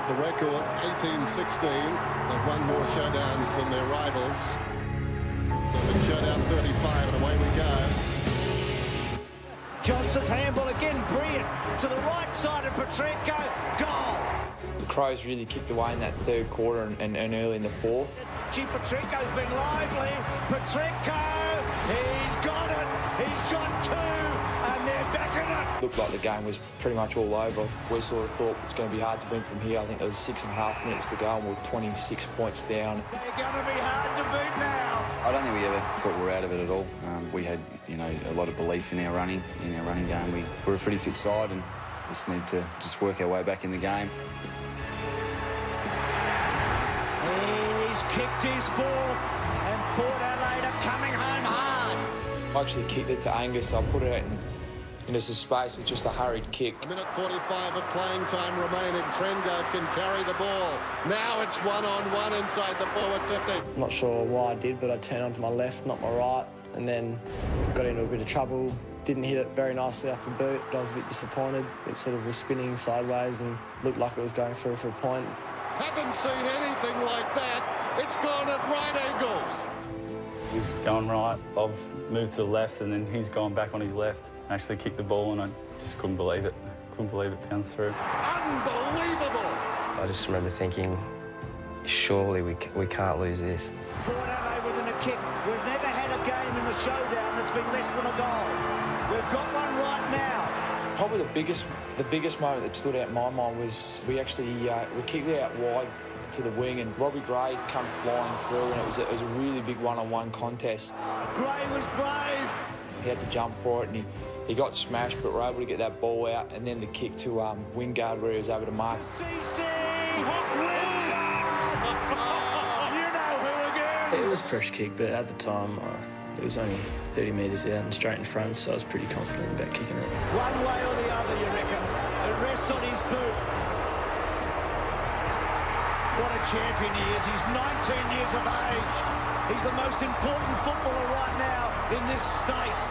The record, 18-16. They've won more showdowns than their rivals. So in Showdown 35, and away we go. Johnson's handball again, brilliant. To the right side of Petrenko, goal. The Crows really kicked away in that third quarter and early in the fourth. Gee, Petrenko's been lively. Petrenko, he's got it. He's got two, and they're back in it. Looked like the game was pretty much all over. We sort of thought it's going to be hard to win from here. I think there was 6.5 minutes to go and we're 26 points down. They're going to be hard to beat now. I don't think we ever thought we were out of it at all. We had, a lot of belief in our running game. We're a pretty fit side and just need to work our way back in the game. He's kicked his fourth, and Port Adelaide are coming home hard. I actually kicked it to Angus, so I put it out into some space with just a hurried kick. A minute 45 of playing time remaining. Trengove can carry the ball. Now it's one-on-one inside the forward 50. I'm not sure why I did, but I turned onto my left, not my right, and then got into a bit of trouble. Didn't hit it very nicely off the boot. I was a bit disappointed. It sort of was spinning sideways and looked like it was going through for a point. Haven't seen anything like that. It's gone at right angles. He's going right. I've moved to the left, and then he's gone back on his left. Actually kicked the ball, and I just couldn't believe it. Couldn't believe it bounced through. Unbelievable! I just remember thinking, surely we can't lose this. Port Adelaide within a kick. We've never had a game in the Showdown that's been less than a goal. We've got one right now. Probably the biggest moment that stood out in my mind was we actually we kicked it out wide to the wing, and Robbie Gray come flying through, and it was a really big one-on-one contest. Gray was brave. He had to jump for it, and he got smashed, but we're able to get that ball out, and then the kick to Wingard where he was able to mark. CC Wingard! You know who again? It was a pressure kick, but at the time, it was only 30 metres out and straight in front, so I was pretty confident about kicking it. One way or the other, you reckon? It rests on his boot. What a champion he is. He's 19 years of age. He's the most important footballer right now in this state.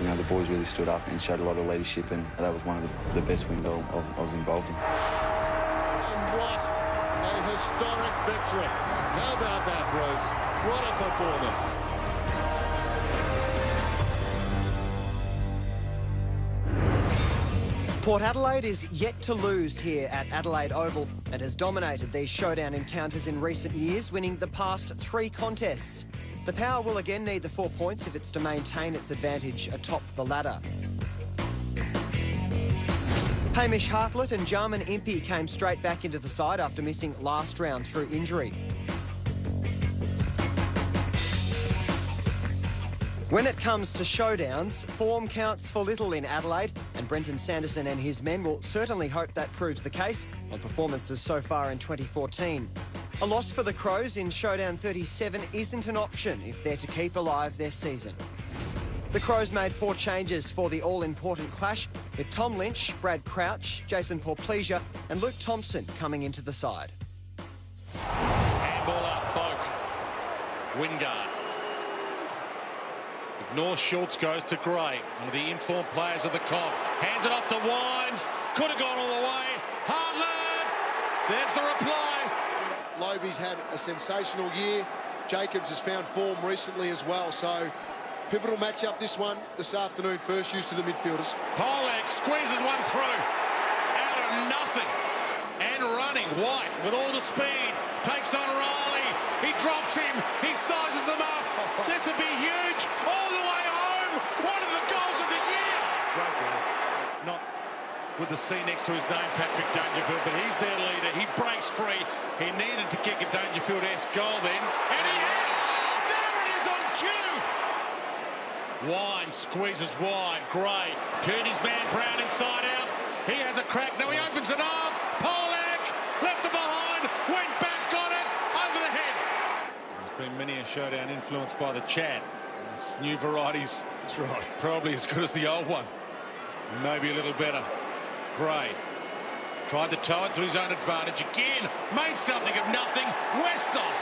The boys really stood up and showed a lot of leadership, and that was one of the best wins I was involved in. And what a historic victory. How about that, Bruce? What a performance. Port Adelaide is yet to lose here at Adelaide Oval and has dominated these showdown encounters in recent years, winning the past 3 contests. The Power will again need the 4 points if it's to maintain its advantage atop the ladder. Hamish Hartlett and Jarman Impey came straight back into the side after missing last round through injury. When it comes to showdowns, form counts for little in Adelaide, and Brenton Sanderson and his men will certainly hope that proves the case on performances so far in 2014. A loss for the Crows in Showdown 37 isn't an option if they're to keep alive their season. The Crows made 4 changes for the all-important clash, with Tom Lynch, Brad Crouch, Jason Porplesia and Luke Thompson coming into the side. Handball up, Boak. Wingard. Ignore Schultz, goes to Gray, one of the informed players of the comp. Hands it off to Wines. Could have gone all the way. Hartland! There's the reply. Lobie's had a sensational year. Jacobs has found form recently as well. So, pivotal matchup this afternoon. First use to the midfielders. Polak squeezes one through. Out of nothing. And running. White with all the speed. Takes on Riley. He drops him. He sizes him up. This would be huge. All the way home. One of the goals of the year. Great goal. Not with the C next to his name, Patrick Dangerfield, but he's their leader. He breaks free. He needed to kick a Dangerfield-esque goal then. And he has! There it is on cue! Wine squeezes wide. Gray. Kearney's man Brown inside out. He has a crack. Now he opens it up. Polak left it behind. Went back, got it. Over the head. There's been many a showdown influenced by the Chad. This new varieties. That's right. Probably as good as the old one. Maybe a little better. Gray tried to tow it to his own advantage again. Made something of nothing. Westhoff.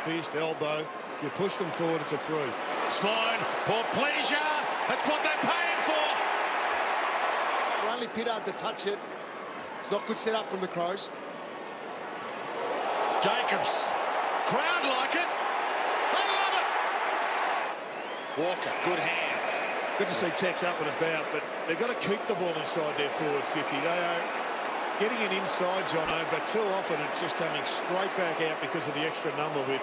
Fierce elbow. You push them forward, it's a free. Sloan, Porplesia. That's what they're paying for. Only Pittard to touch it. It's not good set up from the Crows. Jacobs. Crowd like it. They love it. Walker, good hands. Good to see Tex up and about, but they've got to keep the ball inside their forward 50. They are getting it inside, Jono, but too often it's just coming straight back out because of the extra number with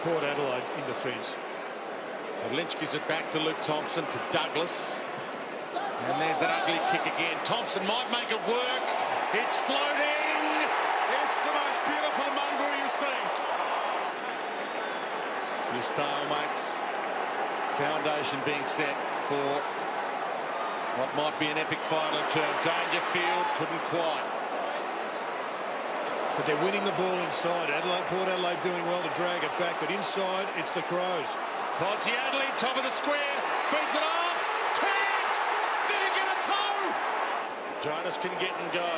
Port Adelaide in defence. So Lynch gives it back to Luke Thompson, to Douglas. And there's that ugly kick again. Thompson might make it work. It's floating. It's the most beautiful mongrel you've seen. A few stalemates. Foundation being set for what might be an epic final term. Dangerfield couldn't quite. But they're winning the ball inside. Port Adelaide doing well to drag it back, but inside it's the Crows. Adelaide, top of the square, feeds it off. Tex! Did he get a toe? Jonas can get and go.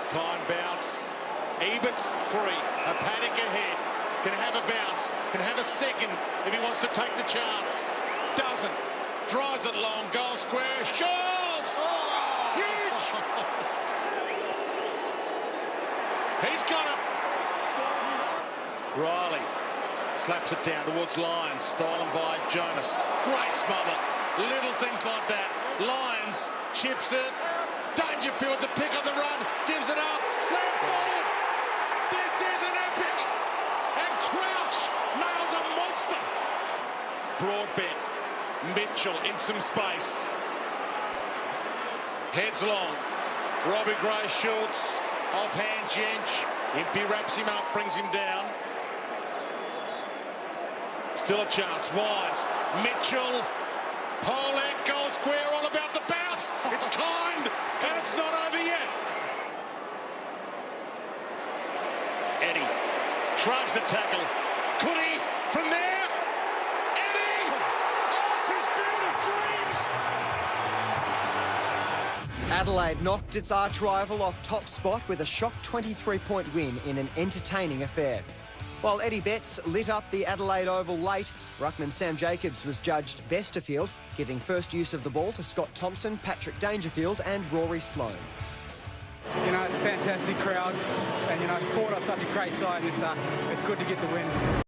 Kind bounce. Ebert's free. A panic ahead. Can have a bounce. Can have a second if he wants to take the chance. Doesn't. Drives it long. Goal square. Shoots! Oh! Huge! He's got it. Riley slaps it down towards Lyons. Stolen by Jonas. Great smother. Little things like that. Lyons chips it. Dangerfield to pick up the run. Gives it up. Slam forward. This is an epic. And Crouch nails a monster. Broadbent. Mitchell in some space. Heads long. Robbie Gray shoots. Off hands Jench. Impey wraps him up, brings him down. Still a chance. Wines. Mitchell. Polak, goal square, all about the bounce. It's kind, and it's not over yet. Eddie shrugs the tackle. Could he from there? Eddie! Oh, it's his field of dreams! Adelaide knocked its arch rival off top spot with a shock 23-point win in an entertaining affair. While Eddie Betts lit up the Adelaide Oval late, ruckman Sam Jacobs was judged best of field, giving first use of the ball to Scott Thompson, Patrick Dangerfield and Rory Sloane. You know, it's a fantastic crowd and, you know, Port are such a great side. It's good to get the win.